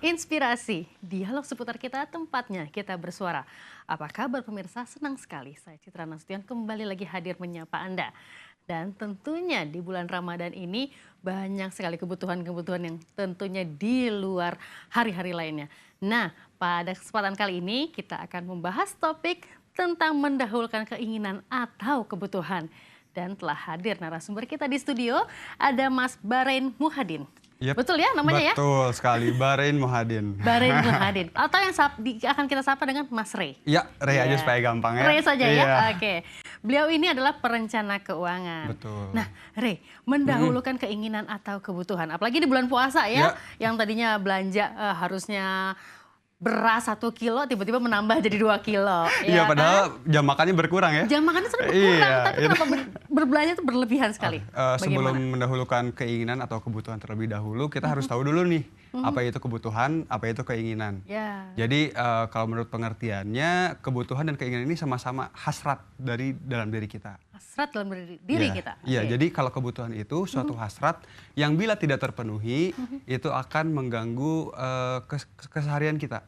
Inspirasi, dialog seputar kita tempatnya kita bersuara. Apa kabar pemirsa? Senang sekali saya Citra Nasution kembali lagi hadir menyapa Anda. Dan tentunya di bulan Ramadan ini banyak sekali kebutuhan-kebutuhan yang tentunya di luar hari-hari lainnya. Nah, pada kesempatan kali ini kita akan membahas topik tentang mendahulukan keinginan atau kebutuhan. Dan telah hadir narasumber kita di studio, ada Mas Bahrain Muhadin. Yep. Betul ya namanya ya? Betul sekali, Bahrain Muhadin. Bahrain Muhadin. Atau yang akan kita sapa dengan Mas Ray. Ya, Ray aja supaya gampang ya. Ray saja ya? Iya. Oke. Beliau ini adalah perencana keuangan. Betul. Nah, Ray, mendahulukan keinginan atau kebutuhan. Apalagi di bulan puasa ya. Yang tadinya belanja harusnya beras 1 kilo tiba-tiba menambah jadi 2 kilo. Iya, ya padahal kan? jam makannya berkurang ya. Jam makannya sudah berkurang, Iya, tapi kenapa berbelanja itu berlebihan sekali? Sebelum mendahulukan keinginan atau kebutuhan terlebih dahulu, kita harus tahu dulu nih, apa itu kebutuhan, apa itu keinginan. Ya. Jadi kalau menurut pengertiannya, kebutuhan dan keinginan ini sama-sama hasrat dari dalam diri kita. Hasrat dalam diri kita? Iya, jadi kalau kebutuhan itu suatu hasrat yang bila tidak terpenuhi, itu akan mengganggu keseharian kita.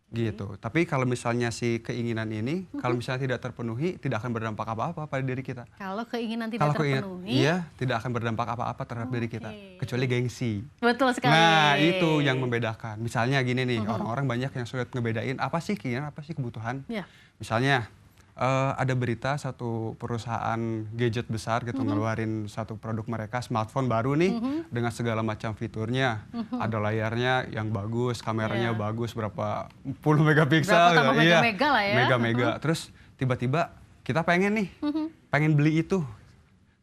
Gitu. Tapi kalau misalnya si keinginan ini, kalau misalnya tidak terpenuhi, tidak akan berdampak apa-apa pada diri kita. Kalau keinginan tidak terpenuhi? Iya, tidak akan berdampak apa-apa terhadap diri kita. Kecuali gengsi. Betul sekali. Nah, itu yang membedakan. Misalnya gini nih, orang-orang banyak yang sulit ngebedain apa sih keinginan, apa sih kebutuhan. Ya. Misalnya, ada berita satu perusahaan gadget besar gitu ngeluarin satu produk mereka, smartphone baru nih dengan segala macam fiturnya. Ada layarnya yang bagus, kameranya bagus, berapa puluh megapiksel. Berapa mega-mega lah ya. Mega-mega. Terus tiba-tiba kita pengen nih, pengen beli itu.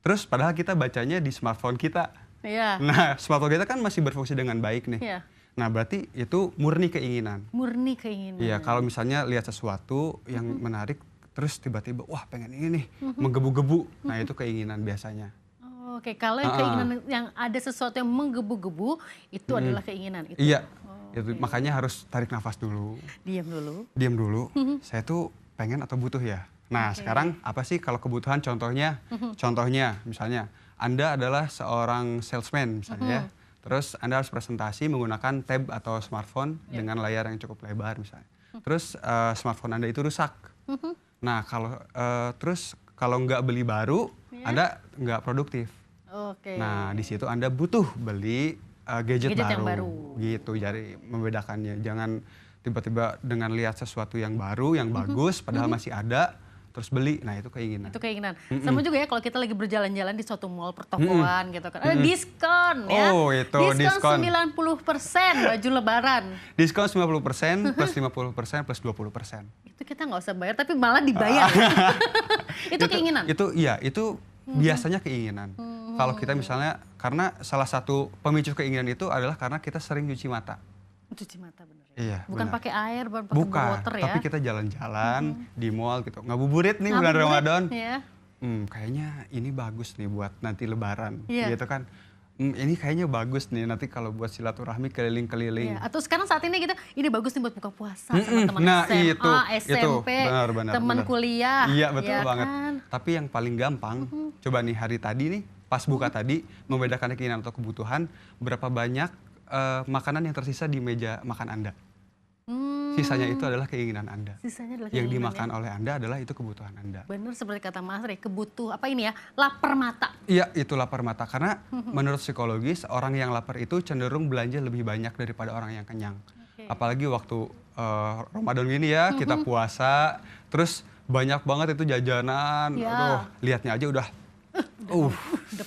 Terus padahal kita bacanya di smartphone kita. Iya. Nah, smartphone kita kan masih berfungsi dengan baik nih. Iya. Nah, berarti itu murni keinginan. Murni keinginan. Iya, kalau misalnya lihat sesuatu yang menarik, terus tiba-tiba, wah pengen ini nih, menggebu-gebu. Nah itu keinginan biasanya. Oke, kalau yang keinginan yang ada sesuatu yang menggebu-gebu, itu adalah keinginan. Itu. Iya, itu, makanya harus tarik nafas dulu. Diam dulu. Diam dulu, saya tuh pengen atau butuh ya. Nah sekarang apa sih kalau kebutuhan contohnya? Contohnya misalnya, Anda adalah seorang salesman misalnya ya. Terus Anda harus presentasi menggunakan tab atau smartphone dengan layar yang cukup lebar misalnya. Terus smartphone Anda itu rusak. Nah, terus kalau nggak beli baru, Anda nggak produktif. Oke. Nah, di situ Anda butuh beli gadget baru. Yang baru. Gitu, jadi membedakannya. Jangan tiba-tiba dengan lihat sesuatu yang baru, yang bagus, padahal masih ada, terus beli. Nah, itu keinginan. Itu keinginan. Sama juga ya kalau kita lagi berjalan-jalan di suatu mall pertokoan gitu kan. Ada diskon ya. Oh, itu diskon. 90% baju lebaran. Diskon 90% plus 50% plus 20%. Itu kita nggak usah bayar tapi malah dibayar. Itu keinginan? Itu biasanya keinginan. Kalau kita misalnya, karena salah satu pemicu keinginan itu adalah karena kita sering cuci mata. Cuci mata bener ya? Iya, bukan benar. pakai air, bukan pakai water ya? Tapi kita jalan-jalan di mall gitu. Ngabuburit nih bulan Ramadan. Ya. Kayaknya ini bagus nih buat nanti lebaran. Iya. Gitu kan. Ini kayaknya bagus nih nanti kalau buat silaturahmi keliling-keliling. Iya. Atau sekarang saat ini kita, ini bagus nih buat buka puasa sama teman nah, SMA, SMP, teman kuliah. Iya betul ya banget. Kan? Tapi yang paling gampang, coba nih hari tadi nih, pas buka tadi, membedakan keinginan atau kebutuhan, berapa banyak makanan yang tersisa di meja makan Anda. Sisanya itu adalah keinginan Anda. Sisanya adalah yang keinginan dimakan oleh Anda adalah itu kebutuhan Anda. Benar seperti kata Mas Ray, apa ini ya, lapar mata. Iya, itu lapar mata. Karena menurut psikologis, orang yang lapar itu cenderung belanja lebih banyak daripada orang yang kenyang. Apalagi waktu Ramadan gini ya, kita puasa, terus banyak banget itu jajanan. Aduh, lihatnya aja udah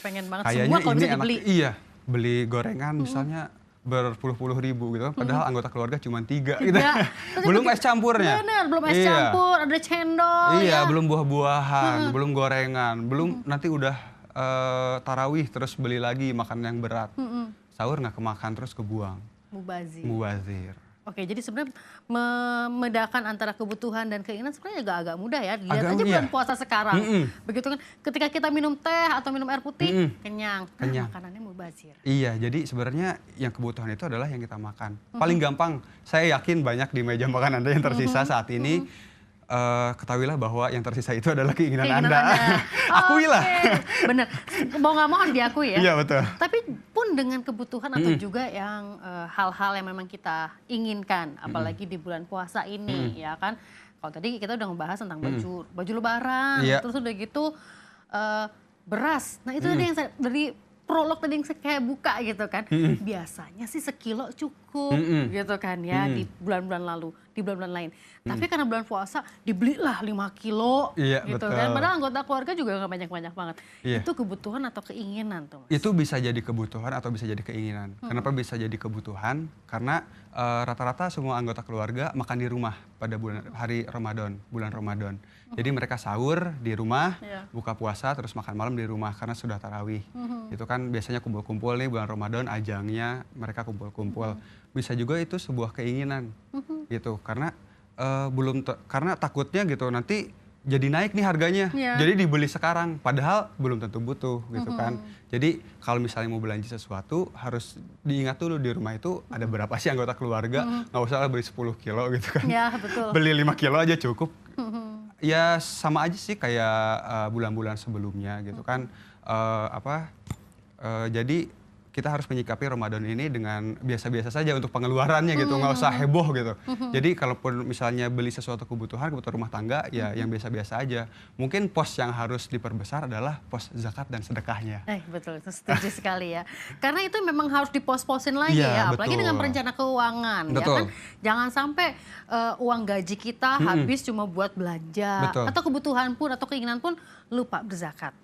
pengen banget. Kayaknya semua kalau ini bisa dibeli. Iya, beli gorengan misalnya berpuluh-puluh ribu gitu. Padahal anggota keluarga cuma 3 gitu. Belum es campurnya. Benar, belum es campur, ada cendol. Iya, belum buah-buahan, belum gorengan, belum nanti udah tarawih terus beli lagi makan yang berat. Sahur nggak kemakan terus kebuang. Mubazir. Oke, jadi sebenarnya membedakan antara kebutuhan dan keinginan sebenarnya agak mudah ya. Lihat aja bulan puasa sekarang. Begitu kan, ketika kita minum teh atau minum air putih, kenyang. Makanannya mubazir. Iya, jadi sebenarnya yang kebutuhan itu adalah yang kita makan. Paling gampang, saya yakin banyak di meja makan Anda yang tersisa saat ini, ketahuilah bahwa yang tersisa itu adalah keinginan Keinginan Anda. Anda. Akuilah. Bener, mau nggak mau harus diakui ya. Iya betul. Tapi pun dengan kebutuhan atau juga yang hal-hal yang memang kita inginkan, apalagi di bulan puasa ini, ya kan. Kalau tadi kita udah ngebahas tentang baju lebaran, Iya. terus udah gitu beras. Nah itu tadi yang dari prolog tadi yang saya kayak buka gitu kan. Biasanya sih sekilo cukup gitu kan ya di bulan-bulan lalu, di bulan-bulan lain. Tapi karena bulan puasa dibelilah 5 kilo Iya, gitu betul. kan. Padahal anggota keluarga juga nggak banyak-banyak banget. Iya. Itu kebutuhan atau keinginan tuh Mas? Itu bisa jadi kebutuhan atau bisa jadi keinginan. Kenapa bisa jadi kebutuhan? Karena rata-rata semua anggota keluarga makan di rumah pada hari Ramadan, bulan Ramadan. Jadi mereka sahur di rumah, Iya. buka puasa, terus makan malam di rumah karena sudah tarawih. Itu kan biasanya kumpul-kumpul nih bulan Ramadan, ajangnya mereka kumpul-kumpul. Bisa juga itu sebuah keinginan gitu, karena karena takutnya gitu nanti jadi naik nih harganya, Iya. jadi dibeli sekarang, padahal belum tentu butuh gitu kan. Jadi kalau misalnya mau belanja sesuatu harus diingat dulu di rumah itu ada berapa sih anggota keluarga, nggak usah lah beli 10 kilo gitu kan. Ya betul. Beli 5 kilo aja cukup. Ya sama aja sih kayak bulan-bulan sebelumnya gitu kan. Jadi kita harus menyikapi Ramadan ini dengan biasa-biasa saja untuk pengeluarannya gitu, nggak usah heboh gitu. Jadi kalaupun misalnya beli sesuatu kebutuhan rumah tangga, ya yang biasa-biasa aja. Mungkin pos yang harus diperbesar adalah pos zakat dan sedekahnya. Betul, itu setuju sekali ya. Karena itu memang harus dipos-posin lagi Iya, ya, apalagi betul. dengan perencana keuangan ya Betul. kan. Jangan sampai uang gaji kita habis cuma buat belanja Betul. atau kebutuhan pun atau keinginan pun lupa berzakat.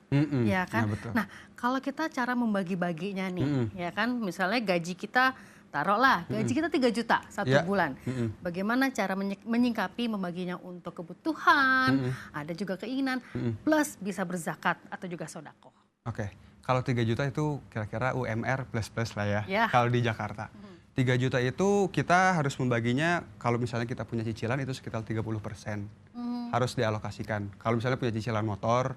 Ya kan? Ya, betul. Nah, kalau kita cara membagi-baginya nih, ya kan, misalnya gaji kita taruhlah gaji kita 3 juta satu Ya. bulan. Bagaimana cara menyingkapi membaginya untuk kebutuhan, ada juga keinginan, plus bisa berzakat atau juga sodako. Oke, kalau 3 juta itu kira-kira UMR plus-plus lah ya, Ya. kalau di Jakarta. 3 juta itu kita harus membaginya, kalau misalnya kita punya cicilan itu sekitar 30%. Harus dialokasikan. Kalau misalnya punya cicilan motor,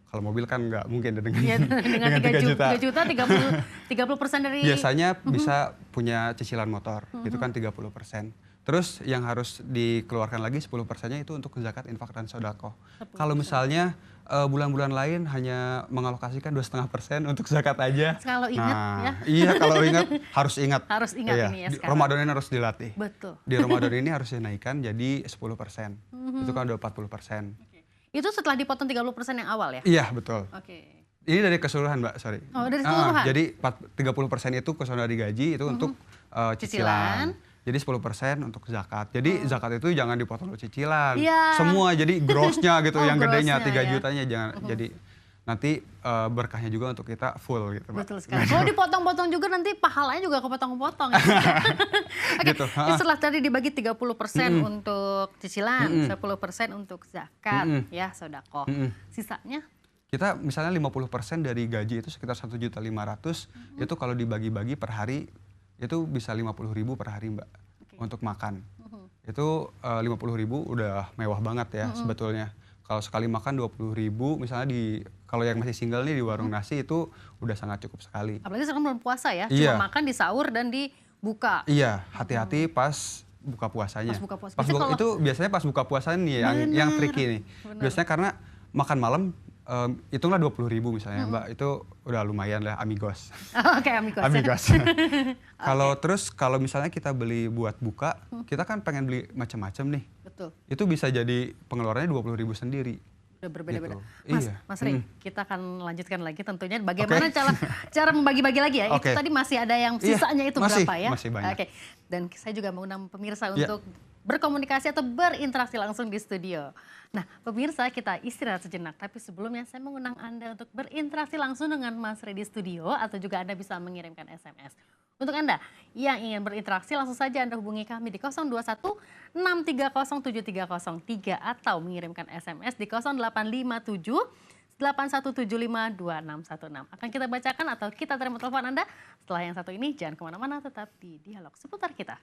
kalau mobil kan nggak mungkin dengan, Ya, dengan 3 juta. 3 juta 30% dari Biasanya bisa punya cicilan motor, itu kan 30%. Terus yang harus dikeluarkan lagi 10%-nya itu untuk zakat, infak, dan sodako. Kalau misalnya bulan-bulan lain hanya mengalokasikan 2,5% untuk zakat aja. Kalau ingat ya. Iya, kalau ingat harus ingat. Harus ingat Iya, ini ya di sekarang. Ramadan ini harus dilatih. Betul. Di Ramadan ini harus dinaikkan jadi 10%. Itu kan udah 40%. Itu setelah dipotong 30% yang awal ya? Iya, betul. Oke. Ini dari keseluruhan, Mbak, sorry. Oh, dari keseluruhan? Jadi 30% itu keseluruhan dari gaji itu untuk cicilan. Jadi 10% untuk zakat. Jadi zakat itu jangan dipotong untuk cicilan. Iya. Semua jadi grossnya gitu, Oh, yang gedenya grossnya 3 ya. jutanya jangan. Jadi nanti berkahnya juga untuk kita full gitu, Mbak. Betul sekali. Kalau dipotong-potong juga nanti pahalanya juga kepotong-potong. Ya. Oke, Gitu, setelah tadi dibagi 30% untuk cicilan, 10% untuk zakat, ya sodako. Sisanya? Kita misalnya 50% dari gaji itu sekitar 1.500.000, itu kalau dibagi-bagi per hari itu bisa 50.000 per hari, Mbak, untuk makan. Itu 50.000 udah mewah banget ya sebetulnya. Kalau sekali makan 20.000 misalnya kalau yang masih single nih di warung nasi itu udah sangat cukup sekali. Apalagi sekarang belum puasa ya, Iya. cuma makan di sahur dan di buka. Iya, hati-hati pas buka puasanya. Pas buka puasa. Pas Biasanya itu biasanya pas buka puasa nih yang tricky nih. Biasanya karena makan malam hitunglah 20.000 misalnya, Mbak, itu udah lumayan lah, amigos. Oke, amigos. Amigos. Kalau misalnya kita beli buat buka, kita kan pengen beli macam-macam nih. Betul. Itu bisa jadi pengeluarannya 20.000 sendiri. Udah berbeda-beda. Gitu. Mas Iya. Rey, kita akan lanjutkan lagi tentunya bagaimana cara membagi-bagi lagi ya. Oke. Itu tadi masih ada yang Iya, sisanya itu masih, berapa ya? masih banyak. Oke. Dan saya juga mengundang pemirsa Iya. untuk berkomunikasi atau berinteraksi langsung di studio. Nah, pemirsa, kita istirahat sejenak. Tapi sebelumnya saya mengundang Anda untuk berinteraksi langsung dengan Mas Rey di studio atau juga Anda bisa mengirimkan SMS. Untuk Anda yang ingin berinteraksi langsung saja Anda hubungi kami di 021 630 7303 atau mengirimkan SMS di 0857 8175 2616. Akan kita bacakan atau kita terima telepon Anda. Setelah yang satu ini jangan kemana-mana, tetap di Dialog Seputar Kita.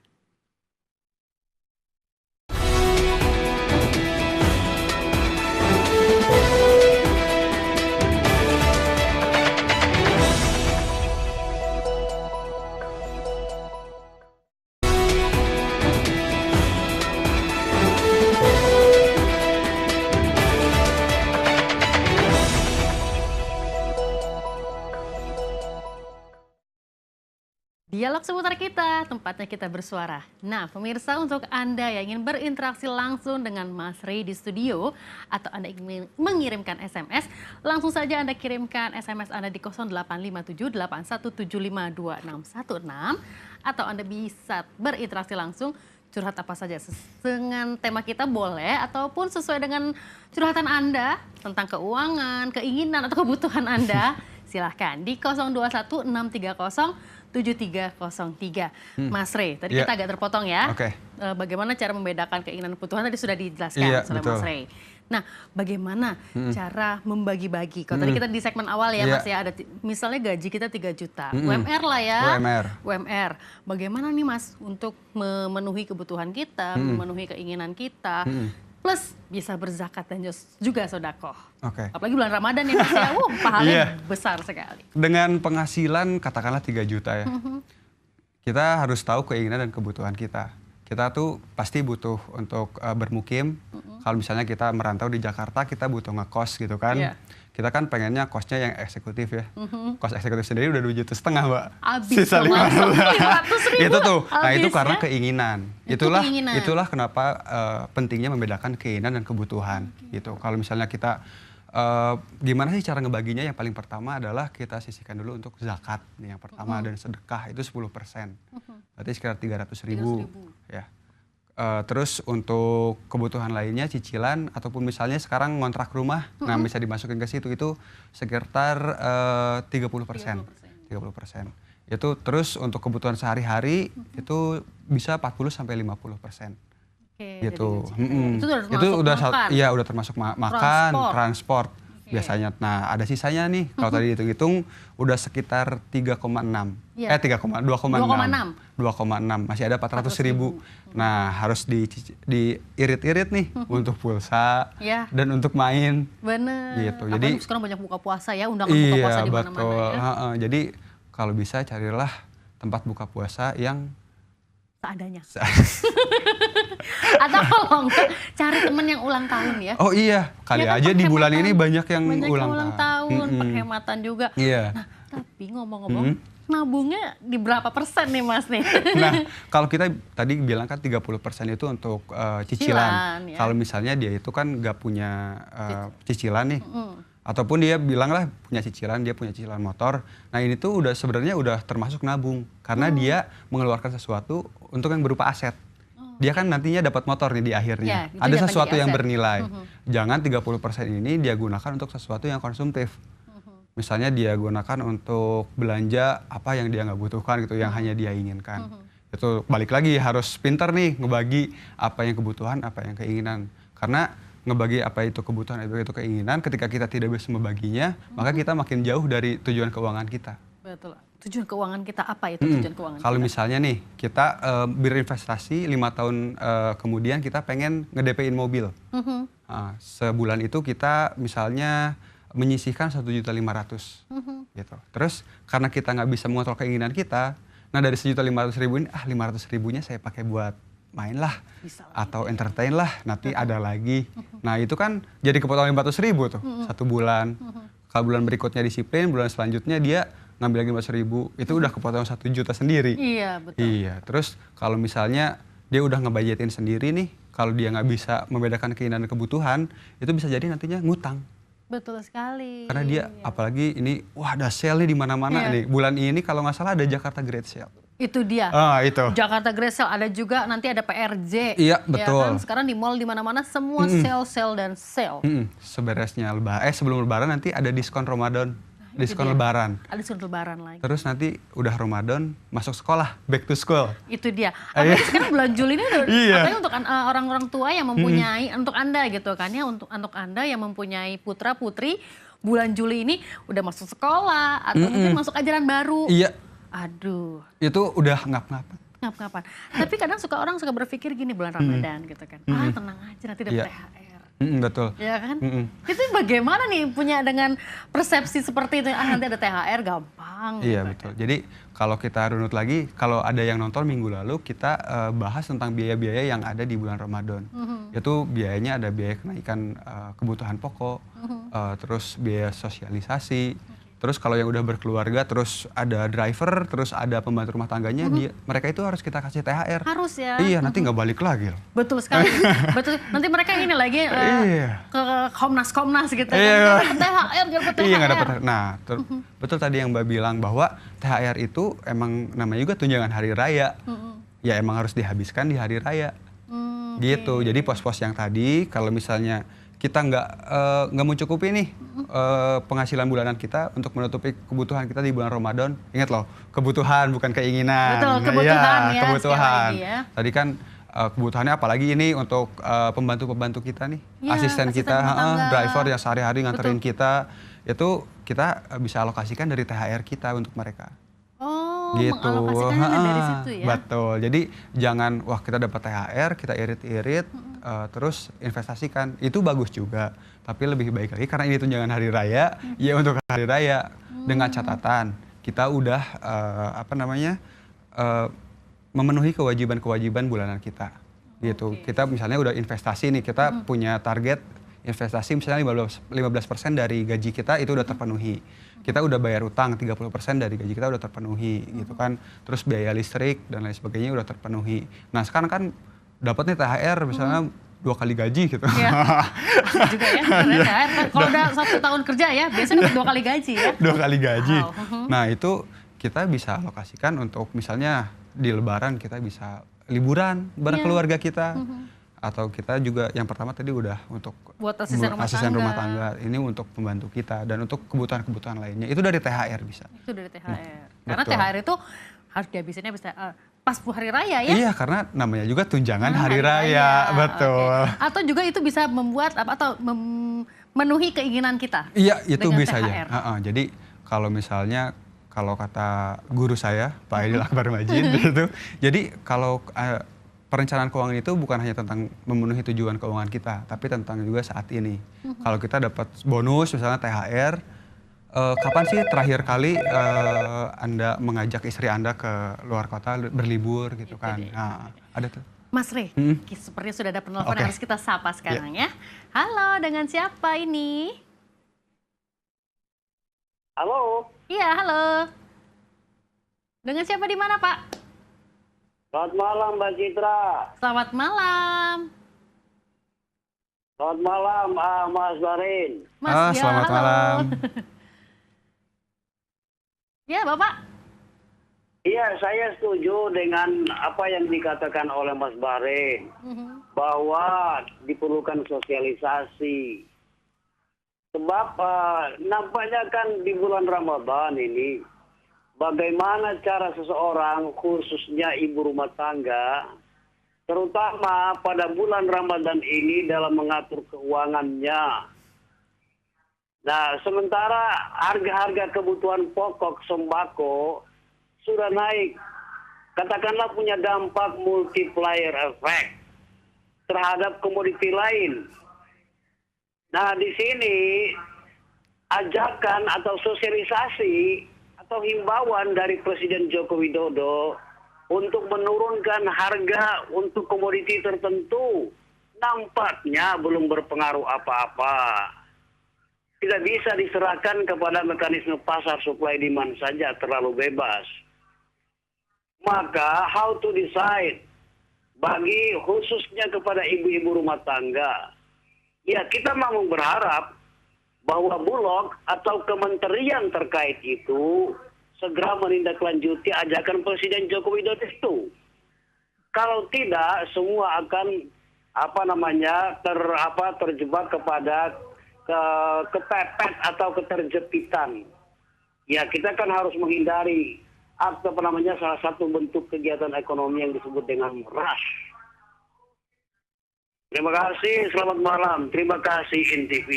Dialog seputar kita, tempatnya kita bersuara. Nah, pemirsa, untuk Anda yang ingin berinteraksi langsung dengan Mas Rey di studio atau Anda ingin mengirimkan SMS, langsung saja Anda kirimkan SMS Anda di 085781752616 atau Anda bisa berinteraksi langsung, curhat apa saja dengan tema kita boleh, ataupun sesuai dengan curhatan Anda tentang keuangan, keinginan atau kebutuhan Anda. Silahkan di 0216307303. Mas Rey, tadi kita agak terpotong ya. Bagaimana cara membedakan keinginan dan kebutuhan tadi sudah dijelaskan oleh Mas Rey. Nah, bagaimana cara membagi-bagi? Kalau tadi kita di segmen awal ya Mas ya, ada misalnya gaji kita 3 juta, UMR lah ya. UMR. Bagaimana nih Mas untuk memenuhi kebutuhan kita, memenuhi keinginan kita, plus bisa berzakat dan juga sedekah. Apalagi bulan Ramadan ya Mas ya, pahalanya besar sekali. Dengan penghasilan katakanlah 3 juta ya, kita harus tahu keinginan dan kebutuhan kita. Kita tuh pasti butuh untuk bermukim. Kalau misalnya kita merantau di Jakarta, kita butuh ngekos gitu kan. Kita kan pengennya kosnya yang eksekutif ya. Kos eksekutif sendiri udah 2,5 juta Mbak. Sisa 500.000. Itu tuh, nah itu karena keinginan. Itulah kenapa pentingnya membedakan keinginan dan kebutuhan gitu. Kalau misalnya kita gimana sih cara ngebaginya? Yang paling pertama adalah kita sisihkan dulu untuk zakat nih yang pertama, dan sedekah itu 10%. Berarti sekitar 300.000 ya. Terus untuk kebutuhan lainnya, cicilan ataupun misalnya sekarang ngontrak rumah, nah bisa dimasukin ke situ, itu sekitar 30%. Itu terus untuk kebutuhan sehari-hari itu bisa 40-50%. Gitu. Itu udah termasuk makan, transport biasanya. Nah, ada sisanya nih. Kalau tadi hitung-hitung udah sekitar 2,6. Masih ada 400.000. Nah, harus diirit-irit nih untuk pulsa dan untuk main. Bener. Gitu. Jadi sekarang banyak buka puasa ya, undangan buka puasa di mana-mana ya. Jadi kalau bisa carilah tempat buka puasa yang seadanya. Atau kalau enggak, cari temen yang ulang tahun ya. Oh iya, kali ya aja di bulan ini banyak yang ulang tahun. Penghematan juga. Nah, tapi ngomong-ngomong, nabungnya di berapa persen nih Mas nih? Nah, kalau kita tadi bilang kan 30% itu untuk cicilan. Kalau misalnya dia itu kan nggak punya cicilan nih, ataupun dia bilang lah punya cicilan, dia punya cicilan motor. Nah ini tuh sebenarnya udah termasuk nabung, karena dia mengeluarkan sesuatu untuk yang berupa aset. Dia kan nantinya dapat motor nih di akhirnya. Ada sesuatu yang bernilai. Jangan 30% ini dia gunakan untuk sesuatu yang konsumtif. Misalnya dia gunakan untuk belanja apa yang dia nggak butuhkan gitu, yang hanya dia inginkan. Itu balik lagi harus pintar nih ngebagi apa yang kebutuhan, apa yang keinginan. Karena ngebagi apa itu kebutuhan, apa itu keinginan, ketika kita tidak bisa membaginya, maka kita makin jauh dari tujuan keuangan kita. Betul. Tujuan keuangan kita apa itu tujuan keuangan Kalau misalnya nih, kita berinvestasi 5 tahun kemudian kita pengen nge-DP-in mobil. Sebulan itu kita misalnya menyisihkan 1.500.000 gitu. Terus karena kita nggak bisa mengontrol keinginan kita, nah dari 1.500.000 ini, 500.000-nya saya pakai buat main lah, atau entertain lah, nanti ada lagi. Nah itu kan jadi kepotong 500.000 tuh, 1 bulan. Kalau bulan berikutnya disiplin, bulan selanjutnya dia ngambil lagi 500.000, itu udah kepotong 1 juta sendiri. Iya, betul. Iya, terus kalau misalnya dia udah ngebudgetin sendiri nih, kalau dia nggak bisa membedakan keinginan dan kebutuhan, itu bisa jadi nantinya ngutang. Betul sekali. Karena dia, apalagi ini, wah ada sale nih di mana-mana nih. Bulan ini kalau nggak salah ada Jakarta Great Sale. Itu dia. Itu. Jakarta Great Sale, ada juga nanti ada PRJ. Iya, betul. Ya kan? Sekarang di mall di mana-mana semua sale dan sale. Seberesnya sebelum Lebaran nanti ada diskon Ramadan. Diskon Lebaran. Ada diskon Lebaran lagi. Terus nanti udah Ramadan, masuk sekolah, back to school. Itu dia. Apalagi sekarang bulan Juli ini apalagi untuk orang-orang tua yang mempunyai, untuk Anda gitu kan ya, untuk Anda yang mempunyai putra-putri, bulan Juli ini udah masuk sekolah atau mungkin masuk ajaran baru. Iya. Aduh. Itu udah ngap-ngapan. Tapi kadang orang suka berpikir gini bulan Ramadan gitu kan. Tenang aja nanti dapat THR. Betul. Ya kan? Itu bagaimana nih punya dengan persepsi seperti itu? Nanti ada THR gampang. Iya gitu. betul. Jadi kalau kita runut lagi, kalau ada yang nonton minggu lalu, kita bahas tentang biaya-biaya yang ada di bulan Ramadan. Itu biayanya ada biaya kenaikan kebutuhan pokok, terus biaya sosialisasi, Terus kalau yang udah berkeluarga, terus ada driver, terus ada pembantu rumah tangganya, mereka itu harus kita kasih THR. Harus ya. Iya, nanti nggak balik lagi loh. Betul sekali. Betul. Nanti mereka ini lagi ke Komnas gitu. Iya. THR, dapat THR. Iya, nggak dapat. Nah, betul tadi yang Mbak bilang bahwa THR itu emang namanya juga tunjangan hari raya. Ya emang harus dihabiskan di hari raya. Gitu. Jadi pos-pos yang tadi, kalau misalnya kita nggak mencukupi nih penghasilan bulanan kita untuk menutupi kebutuhan kita di bulan Ramadan. Ingat loh, kebutuhan bukan keinginan. Betul, kebutuhan ya. Kebutuhan. Ya. Tadi kan kebutuhannya apalagi ini untuk pembantu-pembantu kita nih, ya, asisten kita, driver yang sehari-hari nganterin kita, itu kita bisa alokasikan dari THR kita untuk mereka. Oh, gitu. mengalokasikannya dari situ ya? Betul. Jadi jangan, wah kita dapat THR, kita irit-irit, terus investasikan. Itu bagus juga. Tapi lebih baik lagi karena ini tunjangan hari raya, ya untuk hari raya. Dengan catatan, kita udah memenuhi kewajiban-kewajiban bulanan kita. Gitu. Kita misalnya udah investasi nih, kita punya target investasi misalnya 15% dari gaji kita itu udah terpenuhi. Kita udah bayar utang 30% dari gaji kita udah terpenuhi gitu kan. Terus biaya listrik dan lain sebagainya udah terpenuhi. Nah, sekarang kan dapat nih THR misalnya 2 kali gaji gitu. Iya. Juga ya, THR. Kalau udah 1 tahun kerja ya, biasanya dapat 2 kali gaji ya. 2 kali gaji. Wow. Nah, itu kita bisa alokasikan untuk misalnya di Lebaran kita bisa liburan bareng keluarga kita. Atau kita juga yang pertama tadi udah untuk buat asisten rumah tangga, ini untuk pembantu kita dan untuk kebutuhan-kebutuhan lainnya itu dari THR bisa. Itu dari THR. Karena betul. THR itu harus dihabisinnya bisa pas hari raya ya? Iya, karena namanya juga tunjangan hari raya. Betul. Okay. Atau juga itu bisa membuat atau memenuhi keinginan kita. Iya, itu bisa THR. aja. Jadi kalau misalnya kalau kata guru saya Pak Aidil Akbar Majid gitu. Jadi kalau perencanaan keuangan itu bukan hanya tentang memenuhi tujuan keuangan kita, tapi tentang juga saat ini. Kalau kita dapat bonus, misalnya THR, kapan sih terakhir kali Anda mengajak istri Anda ke luar kota berlibur gitu kan? Nah, ada tuh. Mas Rey, sepertinya sudah ada penelpon yang harus kita sapa sekarang ya. Halo, dengan siapa ini? Halo. Iya, halo. Dengan siapa di mana, Pak? Selamat malam, Mbak Citra. Selamat malam. Selamat malam, Mas Barin. Mas, ya, selamat malam. Ya, Bapak. Iya, saya setuju dengan apa yang dikatakan oleh Mas Barin. Bahwa diperlukan sosialisasi. Sebab nampaknya kan di bulan Ramadan ini, bagaimana cara seseorang, khususnya ibu rumah tangga, terutama pada bulan Ramadan ini dalam mengatur keuangannya. Nah, sementara harga-harga kebutuhan pokok sembako sudah naik. Katakanlah punya dampak multiplier effect terhadap komoditi lain. Nah, di sini ajakan atau sosialisasi atau himbauan dari Presiden Joko Widodo untuk menurunkan harga untuk komoditi tertentu nampaknya belum berpengaruh apa-apa. Tidak bisa diserahkan kepada mekanisme pasar supply demand saja terlalu bebas. Maka how to decide bagi khususnya kepada ibu-ibu rumah tangga. Ya, kita mau berharap bahwa Bulog atau kementerian terkait itu segera menindaklanjuti ajakan Presiden Joko Widodo itu. Kalau tidak, semua akan terjebak kepada kepepet atau keterjepitan. Ya, kita kan harus menghindari salah satu bentuk kegiatan ekonomi yang disebut dengan rush. Terima kasih, selamat malam. Terima kasih INTV.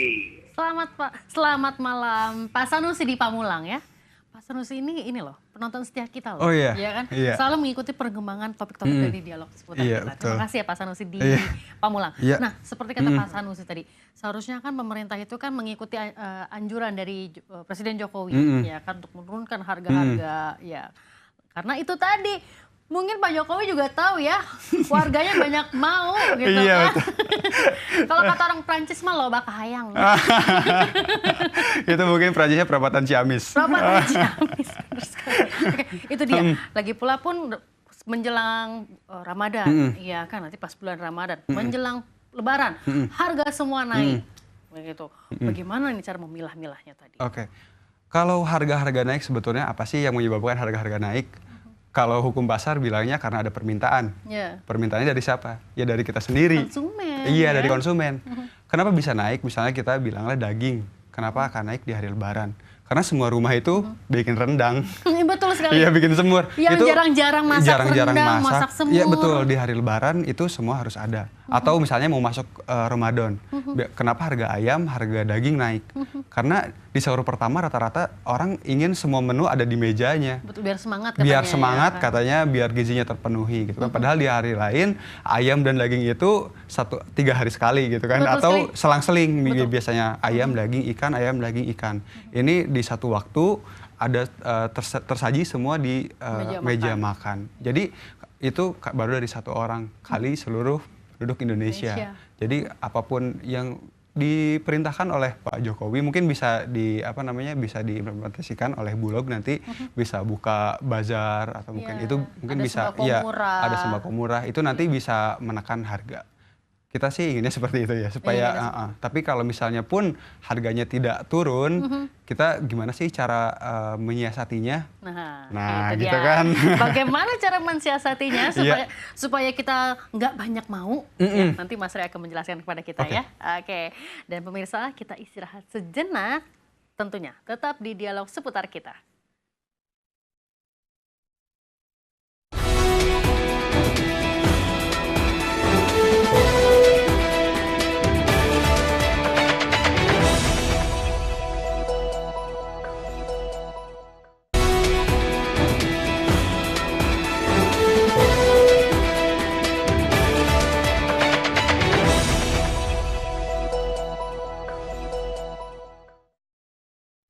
Selamat malam Pak Sanusi di Pamulang ya. Pak Sanusi ini loh, penonton setia kita loh. Oh iya. Ya kan? Iya. Selalu mengikuti perkembangan topik-topik dari dialog seputar kita. Betul. Terima kasih ya Pak Sanusi di Pamulang. Iya. Nah, seperti kata Pak Sanusi tadi, seharusnya kan pemerintah itu kan mengikuti anjuran dari Presiden Jokowi ya kan untuk menurunkan harga-harga ya. Karena itu tadi Mungkin Pak Jokowi juga tahu ya, warganya banyak mau gitu Iya, kan. Kalau kata orang Prancis mah loba kahayang. Itu mungkin Prancisnya perapatan Ciamis. Perapatan Ciamis, bener sekali. Oke, itu dia. Lagi pula pun menjelang Ramadan, iya kan nanti pas bulan Ramadan, menjelang Lebaran, harga semua naik. Begitu. Bagaimana nih cara memilah-milahnya tadi? Oke. Kalau harga-harga naik sebetulnya apa sih yang menyebabkan harga-harga naik? Kalau hukum pasar bilangnya karena ada permintaan. Ya. Permintaannya dari siapa? Ya dari kita sendiri. Konsumen. Iya, ya? dari konsumen. Kenapa bisa naik? Misalnya kita bilangnya daging. Kenapa akan naik di hari Lebaran? Karena semua rumah itu bikin rendang. Betul sekali. Iya, bikin semur. Yang Itu jarang-jarang masak rendang, masak semur. Iya, betul. Di hari Lebaran itu semua harus ada. Atau misalnya mau masuk Ramadan. Kenapa harga ayam, harga daging naik? Karena di sahur pertama rata-rata orang ingin semua menu ada di mejanya. Betul, biar semangat katanya. Biar semangat ya, kan? katanya, biar gizinya terpenuhi gitu kan. Padahal di hari lain ayam dan daging itu 3 hari sekali gitu kan. Betul Atau sekali. selang-seling Betul. biasanya ayam, daging, ikan, ayam, daging, ikan. Ini di satu waktu ada tersaji semua di meja makan. Jadi itu baru dari satu orang kali seluruh penduduk Indonesia. Jadi apapun yang diperintahkan oleh Pak Jokowi mungkin bisa bisa diimplementasikan oleh Bulog nanti bisa buka bazar atau mungkin itu mungkin ada bisa ada sembako murah itu nanti bisa menekan harga. Kita sih inginnya seperti itu ya supaya tapi kalau misalnya pun harganya tidak turun kita gimana sih cara menyiasatinya? Nah gitu kan. Bagaimana cara mensiasatinya supaya kita nggak banyak mau? Ya, nanti Mas Ray akan menjelaskan kepada kita ya. Oke. Dan pemirsa kita istirahat sejenak tentunya tetap di dialog seputar kita.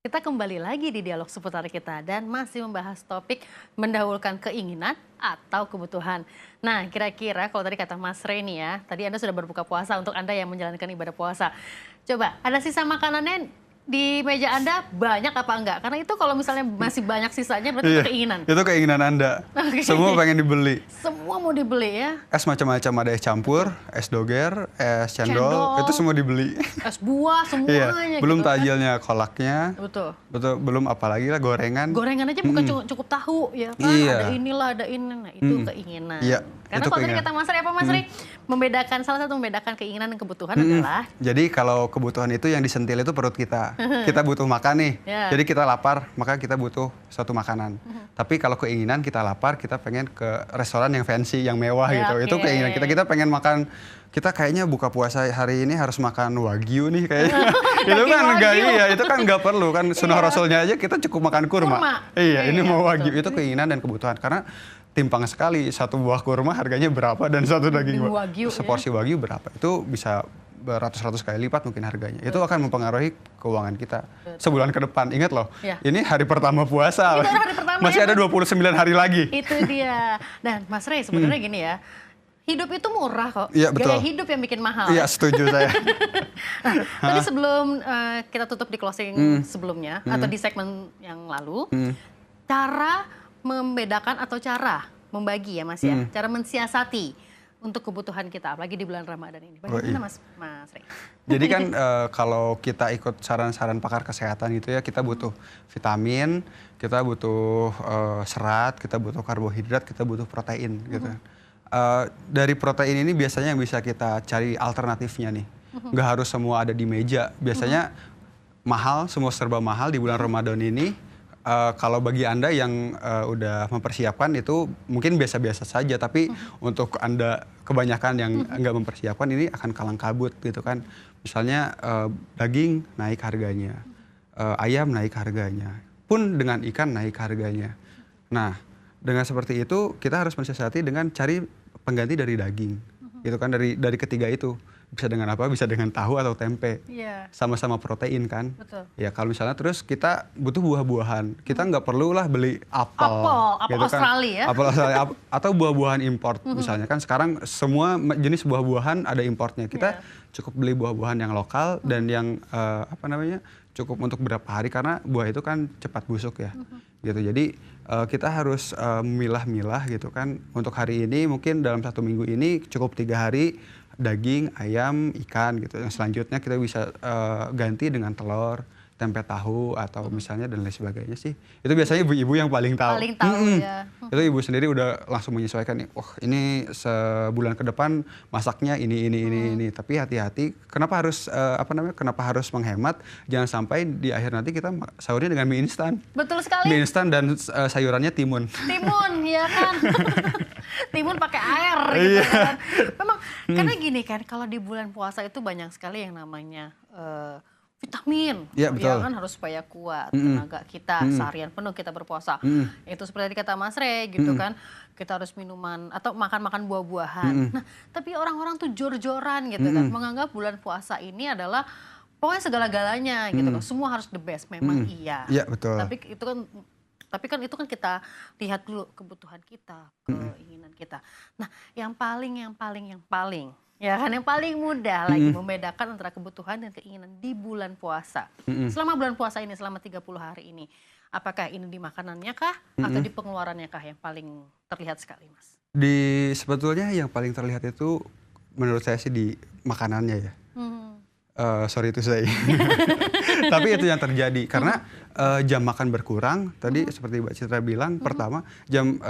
Kita kembali lagi di dialog seputar kita dan masih membahas topik mendahulukan keinginan atau kebutuhan. Nah, kira-kira kalau tadi kata Mas Reni ya, tadi Anda sudah berbuka puasa untuk Anda yang menjalankan ibadah puasa. Coba, ada sisa makanannya di meja Anda banyak apa enggak? Karena itu kalau misalnya masih banyak sisanya berarti itu keinginan. Itu keinginan Anda. Semua pengen dibeli. Semua mau dibeli ya. Es macam-macam, ada es campur, es doger, es cendol, itu semua dibeli. Es buah semuanya. Belum gitu takjilnya, kolaknya. Betul. Belum apalagi lah gorengan. Gorengan aja bukan cukup tahu ya kan. Ada inilah, ada ini. Nah, itu keinginan. Iya. Karena kalau tadi kata Mas Ray apa Mas Ray? Salah satu membedakan keinginan dan kebutuhan adalah. Jadi kalau kebutuhan itu yang disentil itu perut kita. Kita butuh makan nih. Jadi kita lapar, maka kita butuh suatu makanan. Tapi kalau keinginan kita lapar, kita pengen ke restoran yang fancy, yang mewah gitu. Itu keinginan kita. Kita pengen makan. Kita kayaknya buka puasa hari ini harus makan wagyu nih kayaknya. Itu kan enggak itu kan enggak perlu kan sunnah Rasulnya aja kita cukup makan kurma. Iya, ini mau wagyu itu keinginan dan kebutuhan karena timpang sekali satu buah kurma harganya berapa dan satu daging wagyu, seporsi wagyu berapa itu bisa beratus-ratus kali lipat mungkin harganya. Itu akan mempengaruhi keuangan kita sebulan ke depan. Ingat loh, ini hari pertama puasa. Masih ada 29 hari lagi. Itu dia. Dan Mas Ray sebenarnya gini ya. Hidup itu murah kok. Iya, betul. Gaya hidup yang bikin mahal. Iya, setuju saya. Tadi sebelum kita tutup di closing sebelumnya atau di segmen yang lalu, cara membedakan atau cara membagi ya Mas ya, cara mensiasati untuk kebutuhan kita, apalagi di bulan Ramadan ini. Bagaimana Mas Ray? Jadi kan kalau kita ikut saran-saran pakar kesehatan gitu ya, kita butuh vitamin, kita butuh serat, kita butuh karbohidrat, kita butuh protein gitu. Dari protein ini biasanya yang bisa kita cari alternatifnya nih. Nggak harus semua ada di meja. Biasanya mahal, semua serba mahal di bulan Ramadan ini. Kalau bagi Anda yang udah mempersiapkan itu mungkin biasa-biasa saja. Tapi untuk Anda kebanyakan yang nggak mempersiapkan ini akan kalang kabut gitu kan. Misalnya daging naik harganya, ayam naik harganya. Pun dengan ikan naik harganya. Nah, dengan seperti itu kita harus mensiasati dengan cari pengganti dari daging. gitu kan dari ketiga itu. Bisa dengan apa? Bisa dengan tahu atau tempe. Iya. Sama-sama protein kan. Betul. Ya kalau misalnya terus kita butuh buah-buahan. Kita nggak perlu lah beli apel. Apel gitu Australia ya. Apel Australia atau buah-buahan import misalnya kan sekarang semua jenis buah-buahan ada importnya. Kita cukup beli buah-buahan yang lokal dan yang cukup untuk beberapa hari karena buah itu kan cepat busuk ya. Gitu. Jadi kita harus memilah-milah gitu kan. Untuk hari ini mungkin dalam 1 minggu ini cukup 3 hari daging, ayam, ikan gitu. Yang selanjutnya kita bisa ganti dengan telur, tempe tahu atau misalnya dan lain sebagainya sih. Itu biasanya ibu-ibu yang paling tahu. Paling tahu ya. Itu ibu sendiri udah langsung menyesuaikan nih. Oh ini sebulan ke depan masaknya ini. Tapi hati-hati. Kenapa harus Kenapa harus menghemat? Jangan sampai di akhir nanti kita sahurnya dengan mie instan. Betul sekali. Mie instan dan sayurannya timun. Timun ya kan. Timun pakai air gitu kan. Memang karena gini kan kalau di bulan puasa itu banyak sekali yang namanya vitamin, ya, betul. Ya kan harus supaya kuat tenaga kita seharian penuh kita berpuasa. Itu seperti kata Mas Rey gitu kan, kita harus minuman atau makan buah-buahan. Nah, tapi orang-orang tuh jor-joran gitu kan, menganggap bulan puasa ini adalah pokoknya segala-galanya gitu kan, semua harus the best. Memang iya. Iya betul. Tapi kan itu kan kita lihat dulu kebutuhan kita, keinginan kita. Nah, yang paling ya kan yang paling mudah lagi membedakan antara kebutuhan dan keinginan di bulan puasa. Selama bulan puasa ini, selama 30 hari ini, apakah ini di makanannya kah atau di pengeluarannya kah yang paling terlihat sekali, Mas? Sebetulnya yang paling terlihat itu menurut saya sih di makanannya ya. Sorry to say. Tapi itu yang terjadi karena jam makan berkurang. Tadi seperti Mbak Citra bilang, pertama jam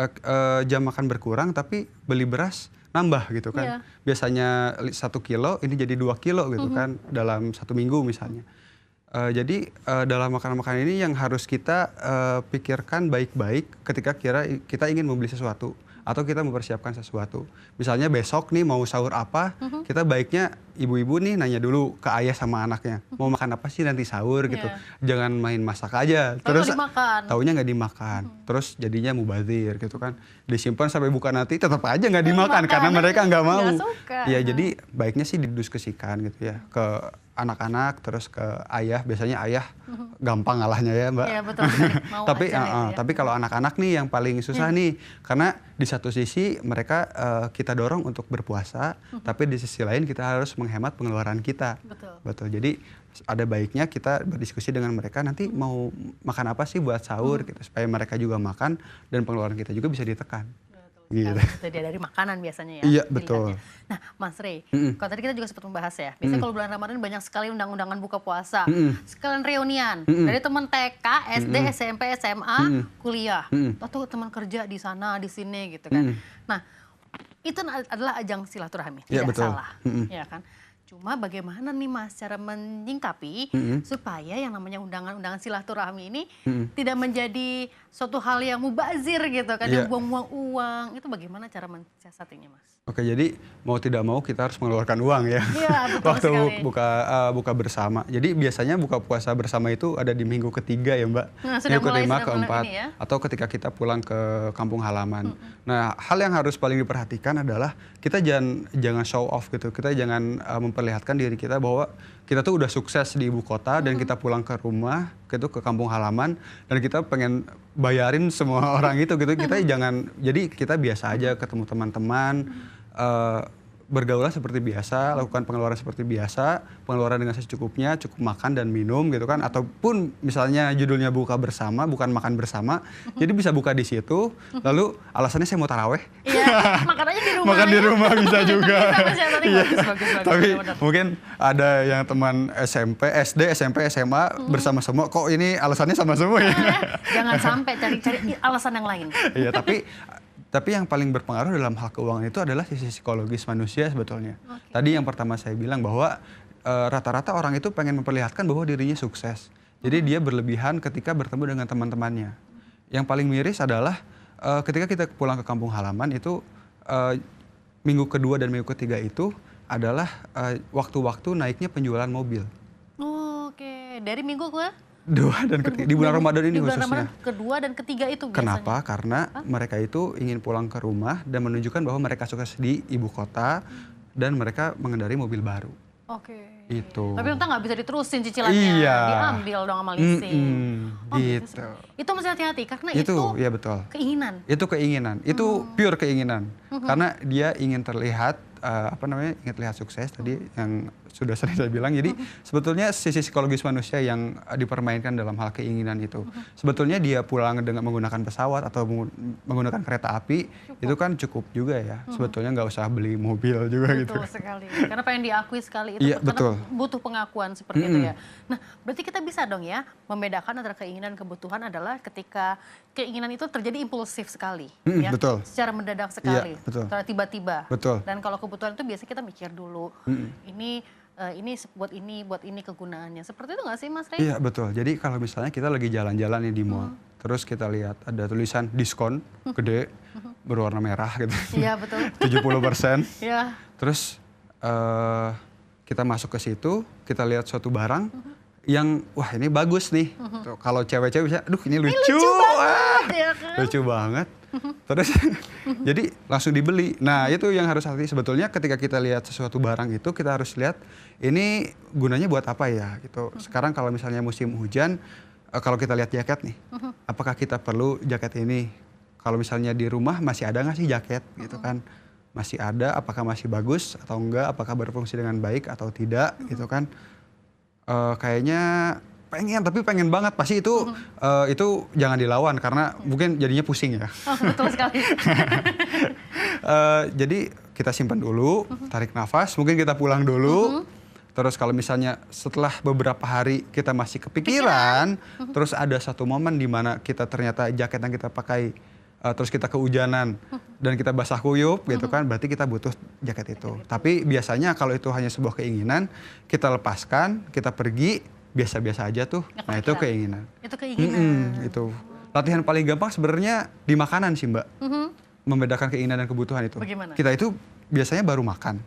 makan berkurang tapi beli beras nambah gitu kan. Biasanya 1 kilo ini jadi 2 kilo gitu kan dalam 1 minggu misalnya. Jadi dalam makanan-makanan ini yang harus kita pikirkan baik-baik ketika kita ingin membeli sesuatu atau kita mempersiapkan sesuatu. Misalnya besok nih mau sahur apa, kita baiknya ibu-ibu nih nanya dulu ke ayah sama anaknya, mau makan apa sih nanti sahur gitu. Jangan main masak aja, terus taunya nggak dimakan, terus jadinya mubazir gitu kan. Disimpan sampai buka nanti tetap aja nggak dimakan karena mereka nggak mau. Ya jadi baiknya sih didiskusikan gitu ya ke anak-anak terus ke ayah. Biasanya ayah gampang ngalahnya ya Mbak. Iya betul. Tapi kalau anak-anak nih yang paling susah nih karena di satu sisi mereka kita dorong untuk berpuasa, tapi di sisi lain kita harus menghemat pengeluaran kita. Betul. Jadi ada baiknya kita berdiskusi dengan mereka nanti mau makan apa sih buat sahur gitu supaya mereka juga makan dan pengeluaran kita juga bisa ditekan. Gitu. Itu dia dari makanan biasanya ya. Iya betul. Nah Mas Rey, kalau tadi kita juga sempat membahas ya, biasanya kalau bulan Ramadan banyak sekali undang-undangan buka puasa, sekalian reunian dari teman TK, SD, SMP, SMA, kuliah, atau teman kerja di sana, di sini gitu kan. Nah itu adalah ajang silaturahmi, tidak salah, ya kan. Cuma bagaimana nih Mas cara menyingkapi supaya yang namanya undangan-undangan silaturahmi ini tidak menjadi suatu hal yang mubazir gitu kan, yang buang-buang uang. Itu bagaimana cara mensiasatinya Mas? Oke, jadi mau tidak mau kita harus mengeluarkan uang ya. Iya, betul waktu sekali. buka bersama. Jadi biasanya buka puasa bersama itu ada di minggu ketiga ya Mbak. Minggu kelima, keempat, ya? Atau ketika kita pulang ke kampung halaman. Nah, hal yang harus paling diperhatikan adalah kita jangan show off gitu. Kita jangan memperlihatkan diri kita bahwa kita tuh udah sukses di ibu kota dan kita pulang ke rumah, gitu ke kampung halaman dan kita pengen bayarin semua orang itu gitu. Kita jangan, jadi kita biasa aja ketemu teman-teman, bergaulah seperti biasa, lakukan pengeluaran seperti biasa, pengeluaran dengan secukupnya, cukup makan dan minum gitu kan, ataupun misalnya judulnya buka bersama, bukan makan bersama, jadi bisa buka di situ, lalu alasannya saya mau taraweh. Iya, makan aja di rumah. Makan di rumah bisa juga. Iya. Tapi mungkin ada yang teman SMP, SD, SMP, SMA bersama semua, kok ini alasannya sama semua ya? Jangan sampai cari alasan yang lain. Iya, tapi yang paling berpengaruh dalam hal keuangan itu adalah sisi psikologis manusia sebetulnya. Tadi yang pertama saya bilang bahwa rata-rata orang itu pengen memperlihatkan bahwa dirinya sukses. Jadi dia berlebihan ketika bertemu dengan teman-temannya. Yang paling miris adalah ketika kita pulang ke kampung halaman itu minggu kedua dan minggu ketiga itu adalah waktu-waktu naiknya penjualan mobil. Oke, dari minggu ke? Di bulan Ramadan ini khususnya. Ramadan kedua dan ketiga itu biasanya. Kenapa? Karena mereka itu ingin pulang ke rumah dan menunjukkan bahwa mereka sukses di ibu kota, dan mereka mengendarai mobil baru. Oke. Itu. Tapi entah nggak bisa diterusin cicilannya, Iya. diambil dong sama leasing. Gitu. Itu mesti hati-hati karena Itu, itu ya betul. keinginan. Itu keinginan, itu pure keinginan. Karena dia ingin terlihat, ingin terlihat sukses tadi yang sudah sering saya bilang. Jadi sebetulnya sisi psikologis manusia yang dipermainkan dalam hal keinginan itu. Sebetulnya dia pulang dengan menggunakan pesawat atau menggunakan kereta api, itu kan cukup juga ya. Sebetulnya nggak usah beli mobil juga gitu. Betul sekali. Karena pengen diakui sekali itu. Iya, Karena betul. butuh pengakuan seperti itu ya. Nah, berarti kita bisa dong ya membedakan antara keinginan dan kebutuhan adalah ketika keinginan itu terjadi impulsif sekali. Ya? Betul. Secara mendadak sekali. Iya, betul. Secara tiba-tiba. Betul. Dan kalau kebutuhan itu biasanya kita mikir dulu. Ini buat ini kegunaannya. Seperti itu nggak sih Mas Rey? Iya betul. Jadi kalau misalnya kita lagi jalan-jalan nih di mall, terus kita lihat ada tulisan diskon gede berwarna merah gitu. Iya betul. 70%. Iya. Terus kita masuk ke situ, kita lihat suatu barang yang wah ini bagus nih. Tuh, kalau cewek-cewek bisa, aduh ini lucu. Wah, Ya kan? lucu banget. Terus jadi langsung dibeli. Nah itu yang harus hati sebetulnya ketika kita lihat sesuatu barang itu kita harus lihat ini gunanya buat apa ya gitu. Sekarang kalau misalnya musim hujan, kalau kita lihat jaket nih, apakah kita perlu jaket ini? Kalau misalnya di rumah masih ada nggak sih jaket gitu kan? Masih ada, apakah masih bagus atau enggak? Apakah berfungsi dengan baik atau tidak gitu kan? Kayaknya pengen banget pasti itu jangan dilawan karena mungkin jadinya pusing ya. Oh, betul sekali. Jadi kita simpan dulu, tarik nafas, mungkin kita pulang dulu. Terus kalau misalnya setelah beberapa hari kita masih kepikiran, terus ada satu momen di mana kita ternyata jaket yang kita pakai terus kita kehujanan dan kita basah kuyup gitu kan, berarti kita butuh jaket itu. Tapi biasanya kalau itu hanya sebuah keinginan, kita lepaskan, kita pergi, biasa-biasa aja tuh. Nah itu keinginan. Itu keinginan. Itu. Latihan paling gampang sebenarnya di makanan sih Mbak. Membedakan keinginan dan kebutuhan itu. Bagaimana? Kita itu biasanya baru makan.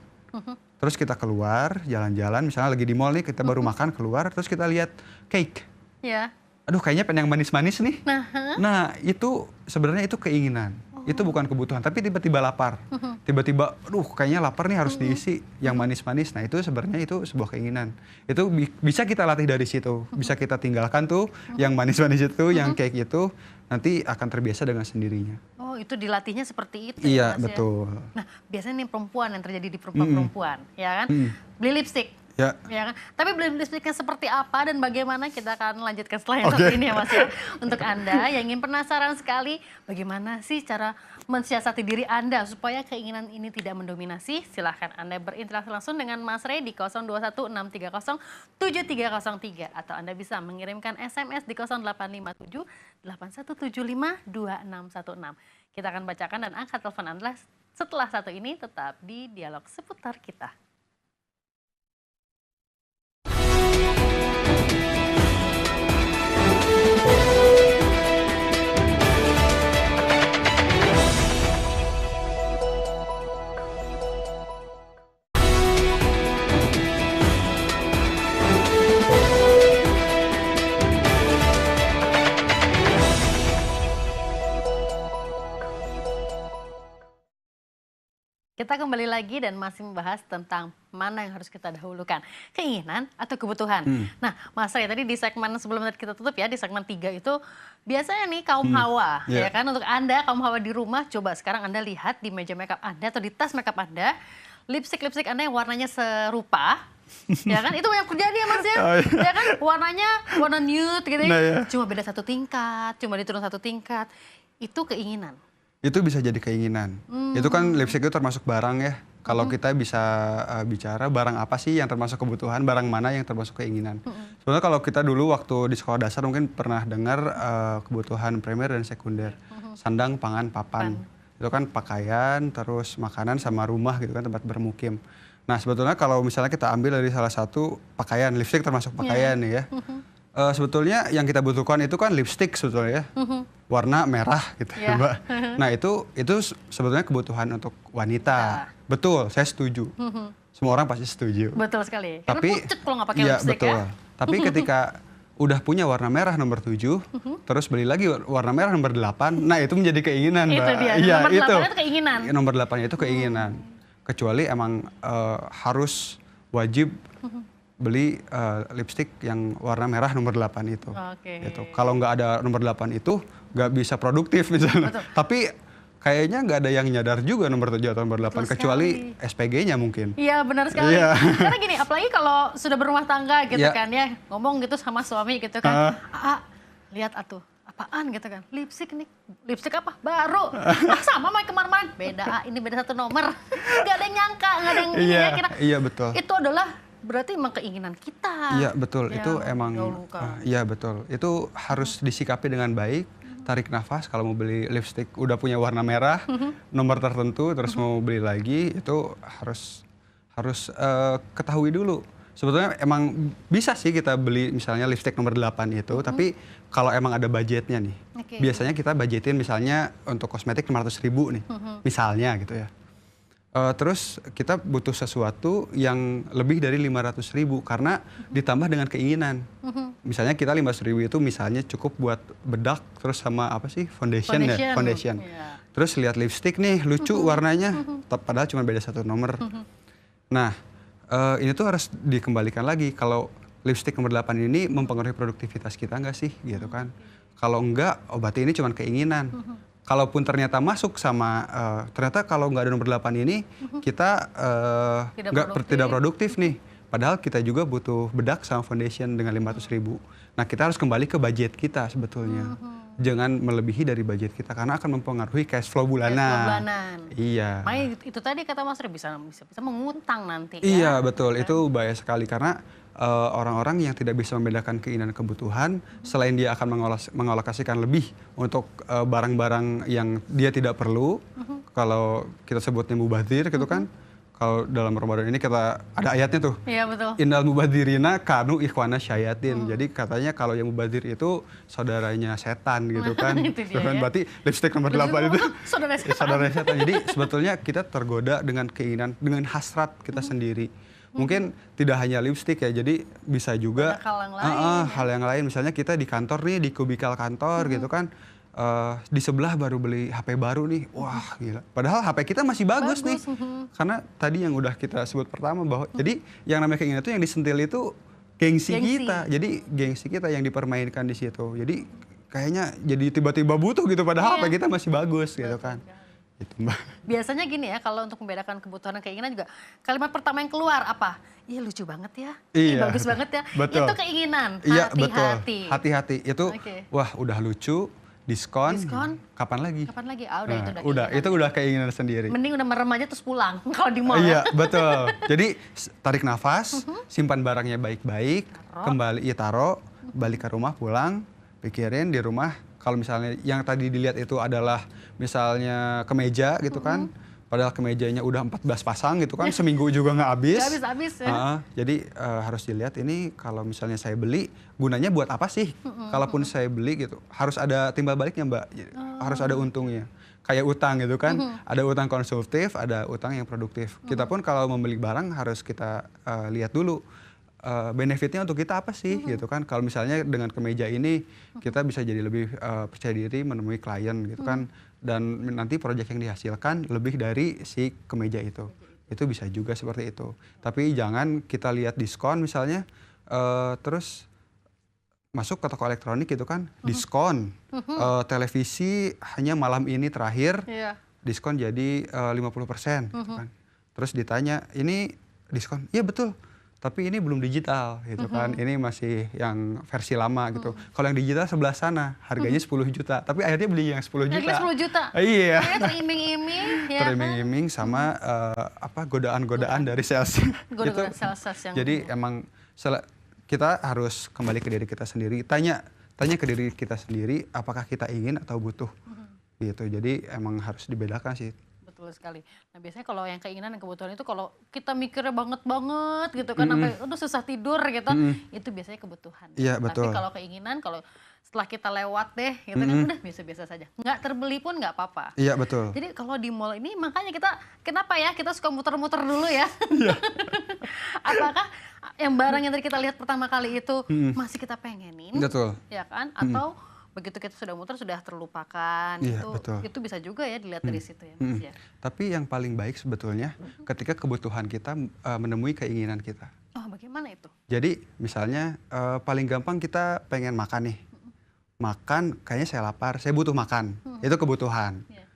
Terus kita keluar, jalan-jalan, misalnya lagi di mall nih, kita baru makan, keluar, terus kita lihat cake. Ya. Aduh kayaknya pengen yang manis-manis nih. Nah, Nah itu sebenarnya itu keinginan. Itu bukan kebutuhan, tapi tiba-tiba lapar. Tiba-tiba, aduh kayaknya lapar nih harus diisi yang manis-manis. Nah itu sebenarnya itu sebuah keinginan. Itu bisa kita latih dari situ. Bisa kita tinggalkan tuh yang manis-manis itu, yang cake itu. Nanti akan terbiasa dengan sendirinya. oh itu dilatihnya seperti itu Iya, ya, Mas, betul. ya? Nah, biasanya nih perempuan yang terjadi di perempuan-perempuan, ya kan? Beli lipstik. Ya. Ya kan? Tapi beli lipstiknya seperti apa dan bagaimana kita akan lanjutkan setelah yang satu ini ya Mas ya. Untuk Anda yang ingin penasaran sekali bagaimana sih cara mensiasati diri Anda supaya keinginan ini tidak mendominasi, silahkan Anda berinteraksi langsung dengan Mas Rey di 0216307303 atau Anda bisa mengirimkan SMS di 0857 8175 2616. Kita akan bacakan dan angkat telepon Anda setelah satu ini, tetap di Dialog Seputar Kita. Kita kembali lagi dan masih membahas tentang mana yang harus kita dahulukan, keinginan atau kebutuhan. Nah, Mas Rey tadi di segmen sebelum kita tutup ya, di segmen 3 itu biasanya nih kaum hawa, ya kan, untuk Anda kaum hawa di rumah, coba sekarang Anda lihat di meja makeup Anda atau di tas makeup Anda, lipstick Anda yang warnanya serupa, ya kan, itu yang terjadi ya Mas ya, ya kan, warnanya warna nude gitu ya, Nah, ya. cuma beda satu tingkat, cuma diturun satu tingkat, itu keinginan. Itu bisa jadi keinginan. Itu kan lipstick itu termasuk barang ya. Kalau kita bisa bicara barang apa sih yang termasuk kebutuhan, barang mana yang termasuk keinginan. Sebenarnya kalau kita dulu waktu di sekolah dasar mungkin pernah dengar kebutuhan primer dan sekunder. Sandang, pangan, papan. Itu kan pakaian, terus makanan sama rumah gitu kan, tempat bermukim. Nah sebetulnya kalau misalnya kita ambil dari salah satu pakaian, lipstick termasuk pakaian nih ya. Sebetulnya yang kita butuhkan itu kan lipstick sebetulnya ya. Warna merah gitu ya Mbak. Nah itu sebetulnya kebutuhan untuk wanita. Betul, saya setuju. Semua orang pasti setuju. Betul sekali. Tapi karena pucet kalau nggak pakai iya, lipstick betul. ya. Tapi ketika udah punya warna merah nomor 7, terus beli lagi warna merah nomor 8, nah itu menjadi keinginan Mbak. Itu dia, Iya, nomor 8 itu keinginan. Nomor 8 itu keinginan. kecuali emang harus wajib beli lipstick yang warna merah nomor 8 itu. Gitu. Kalau nggak ada nomor 8 itu nggak bisa produktif misalnya. Betul. Tapi kayaknya nggak ada yang nyadar juga nomor 7 atau nomor 8 kecuali SPG-nya mungkin. Iya benar sekali. Iya. Karena gini, apalagi kalau sudah berumah tangga gitu Iya. kan ya, ngomong gitu sama suami gitu kan. Lihat atuh, apaan gitu kan, lipstick nih, lipstick apa? Baru, sama main kemarin-kemarin, beda ini beda 1 nomor. Gak ada yang nyangka, gak ada yang ini ya kira. Iya betul. Itu adalah berarti emang keinginan kita. Iya betul, yang itu emang, didahulukan. iya betul. Itu harus disikapi dengan baik, tarik nafas kalau mau beli lipstick udah punya warna merah, nomor tertentu, terus mau beli lagi, itu harus ketahui dulu. Sebetulnya emang bisa sih kita beli misalnya lipstick nomor 8 itu, tapi kalau emang ada budgetnya nih, biasanya kita budgetin misalnya untuk kosmetik 500.000 nih, misalnya gitu ya. Terus kita butuh sesuatu yang lebih dari 500.000 karena ditambah dengan keinginan. Misalnya kita 500.000 itu misalnya cukup buat bedak terus sama apa sih foundation. Ya foundation. Yeah. Terus lihat lipstick nih lucu warnanya, padahal cuma beda 1 nomor. Nah ini tuh harus dikembalikan lagi kalau lipstick nomor 8 ini mempengaruhi produktivitas kita nggak sih gitu kan? Kalau enggak, oh berarti ini cuma keinginan. Kalaupun ternyata masuk sama, ternyata kalau nggak ada nomor 8 ini, kita tidak produktif nih. Padahal kita juga butuh bedak sama foundation dengan 500.000. Nah kita harus kembali ke budget kita sebetulnya. Jangan melebihi dari budget kita, karena akan mempengaruhi cash flow bulanan. Iya. Makanya itu tadi kata Mas Ri, bisa mengutang nanti. Iya ya? betul, itu bahaya sekali karena orang-orang yang tidak bisa membedakan keinginan dan kebutuhan, selain dia akan mengalokasikan lebih untuk barang-barang yang dia tidak perlu, kalau kita sebutnya mubazir gitu kan, kalau dalam Ramadan ini kita ada ayatnya tuh. Iya betul. Innal mubadzirina kanu ikhwana syayatin. Jadi katanya kalau yang mubadzir itu saudaranya setan gitu kan. Berarti lipstick nomor 8 itu saudara setan. Jadi sebetulnya kita tergoda dengan keinginan, dengan hasrat kita sendiri. Mungkin tidak hanya lipstick ya, jadi bisa juga hal yang lain. Misalnya kita di kantor nih, di kubikal kantor gitu kan, di sebelah baru beli HP baru nih, wah gila. Padahal HP kita masih bagus nih, karena tadi yang udah kita sebut pertama bahwa jadi yang namanya keinginan itu yang disentil itu gengsi kita. Jadi gengsi kita yang dipermainkan di situ. Jadi kayaknya jadi tiba-tiba butuh gitu, padahal HP kita masih bagus gitu kan. Gitu, Mbak. Biasanya gini ya, kalau untuk membedakan kebutuhan dan keinginan juga, kalimat pertama yang keluar apa? Iya lucu banget ya, iya, bagus banget ya. Betul. Itu keinginan, iya, hati-hati. Hati-hati, itu wah udah lucu, diskon, kapan lagi? Kapan lagi? Udah, nah, itu udah keinginan sendiri. Mending udah merem aja terus pulang kalau di mall. Iya, betul. Jadi tarik nafas, simpan barangnya baik-baik, kembali taruh, balik ke rumah, pulang, pikirin di rumah. Kalau misalnya yang tadi dilihat itu adalah misalnya kemeja gitu kan, padahal kemejanya udah 14 pasang gitu kan, seminggu juga nggak habis. Nggak habis ya. Jadi harus dilihat ini kalau misalnya saya beli, gunanya buat apa sih? Kalaupun saya beli gitu, harus ada timbal baliknya Mbak, harus ada untungnya. Kayak utang gitu kan, ada utang konsumtif, ada utang yang produktif. Kita pun kalau membeli barang harus kita lihat dulu. Benefitnya untuk kita apa sih gitu kan. Kalau misalnya dengan kemeja ini kita bisa jadi lebih percaya diri menemui klien gitu kan, dan nanti proyek yang dihasilkan lebih dari si kemeja itu bisa juga seperti itu. Tapi jangan kita lihat diskon misalnya terus masuk ke toko elektronik gitu kan, diskon televisi hanya malam ini terakhir, diskon jadi 50% gitu kan. Terus ditanya ini diskon, iya betul, tapi ini belum digital gitu kan, ini masih yang versi lama gitu. Kalau yang digital sebelah sana harganya 10 juta, tapi akhirnya beli yang 10 juta. Harganya 10 juta? Iya. Teriming-iming. Ya teriming-iming sama godaan-godaan dari sales. Godaan sales yang... Jadi emang kita harus kembali ke diri kita sendiri, tanya ke diri kita sendiri apakah kita ingin atau butuh gitu. Jadi emang harus dibedakan sih. Betul sekali. Nah biasanya kalau yang keinginan dan kebutuhan itu kalau kita mikirnya banget gitu kan, sampai aduh susah tidur gitu, itu biasanya kebutuhan. Iya betul. Tapi kalau keinginan, kalau setelah kita lewat deh gitu kan udah biasa-biasa saja. Nggak terbeli pun nggak apa-apa. Iya betul. Jadi kalau di mall ini makanya kenapa ya kita suka muter-muter dulu ya. Apakah yang barang yang tadi kita lihat pertama kali itu masih kita pengenin? Betul. Ya kan? Atau begitu kita sudah muter sudah terlupakan. Iya, betul. Itu bisa juga ya dilihat dari situ ya, Mas ya. Tapi yang paling baik sebetulnya ketika kebutuhan kita menemui keinginan kita. Oh, bagaimana itu? Jadi misalnya paling gampang kita pengen makan nih. Makan, kayaknya saya lapar, saya butuh makan. Itu kebutuhan. Iya.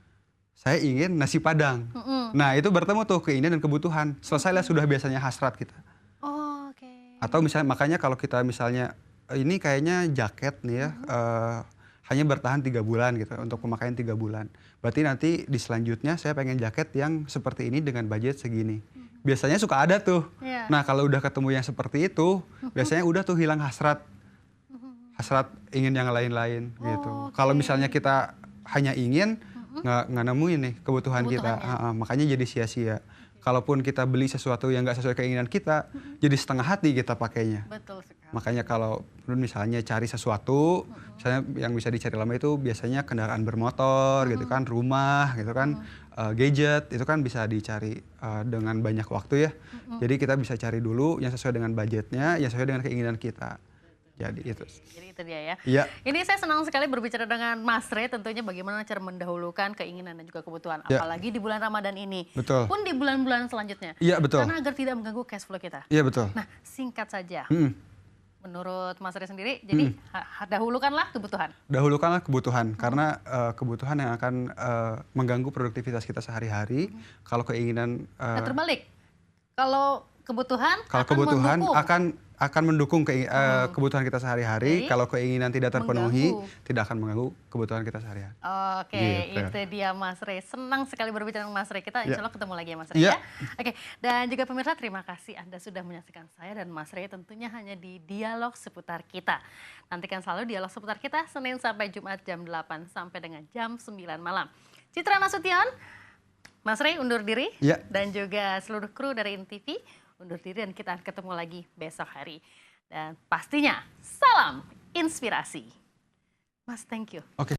Saya ingin nasi Padang. Nah, itu bertemu tuh keinginan dan kebutuhan. Selesai lah sudah biasanya hasrat kita. Oh, oke. Atau misalnya makanya kalau kita misalnya ini kayaknya jaket nih ya hanya bertahan 3 bulan gitu untuk pemakaian 3 bulan. Berarti nanti di selanjutnya saya pengen jaket yang seperti ini dengan budget segini. Biasanya suka ada tuh. Iya. Nah, kalau udah ketemu yang seperti itu, biasanya udah tuh hilang hasrat. Hasrat ingin yang lain-lain gitu. Kalau misalnya kita hanya ingin nggak nemuin nih kebutuhan kita. Makanya jadi sia-sia. Kalaupun kita beli sesuatu yang nggak sesuai keinginan kita, jadi setengah hati kita pakainya. Betul sekali. Makanya kalau misalnya cari sesuatu, misalnya yang bisa dicari lama itu biasanya kendaraan bermotor gitu kan, rumah gitu kan, gadget itu kan bisa dicari dengan banyak waktu ya. Jadi kita bisa cari dulu yang sesuai dengan budgetnya, yang sesuai dengan keinginan kita. Jadi itu. Jadi itu dia ya. Iya. Ini saya senang sekali berbicara dengan Mas Rey, tentunya bagaimana cara mendahulukan keinginan dan juga kebutuhan. Ya. Apalagi di bulan Ramadan ini. Betul. Pun di bulan-bulan selanjutnya. Iya, betul. Karena agar tidak mengganggu cash flow kita. Iya, betul. Nah, singkat saja. Mm-mm. Menurut Mas Rey sendiri, jadi dahulukanlah kebutuhan. Dahulukanlah kebutuhan, karena kebutuhan yang akan mengganggu produktivitas kita sehari-hari. Kalau keinginan... Nah, terbalik. Kalau kebutuhan akan mendukung kebutuhan kita sehari-hari. Kalau keinginan tidak terpenuhi, tidak akan mengganggu kebutuhan kita sehari-hari. Oke, Gitu. itu dia Mas Rey. Senang sekali berbicara dengan Mas Rey. Kita insya Allah ketemu lagi ya Mas Rey Ya. ya. Oke, dan juga pemirsa terima kasih Anda sudah menyaksikan saya dan Mas Rey tentunya hanya di Dialog Seputar Kita. Nantikan selalu Dialog Seputar Kita Senin sampai Jumat jam 8 sampai dengan jam 9 malam. Citra Nasution, Mas Rey undur diri, Ya. dan juga seluruh kru dari INTV undur diri, dan kita ketemu lagi besok hari. Dan pastinya salam inspirasi. Mas, thank you. Oke.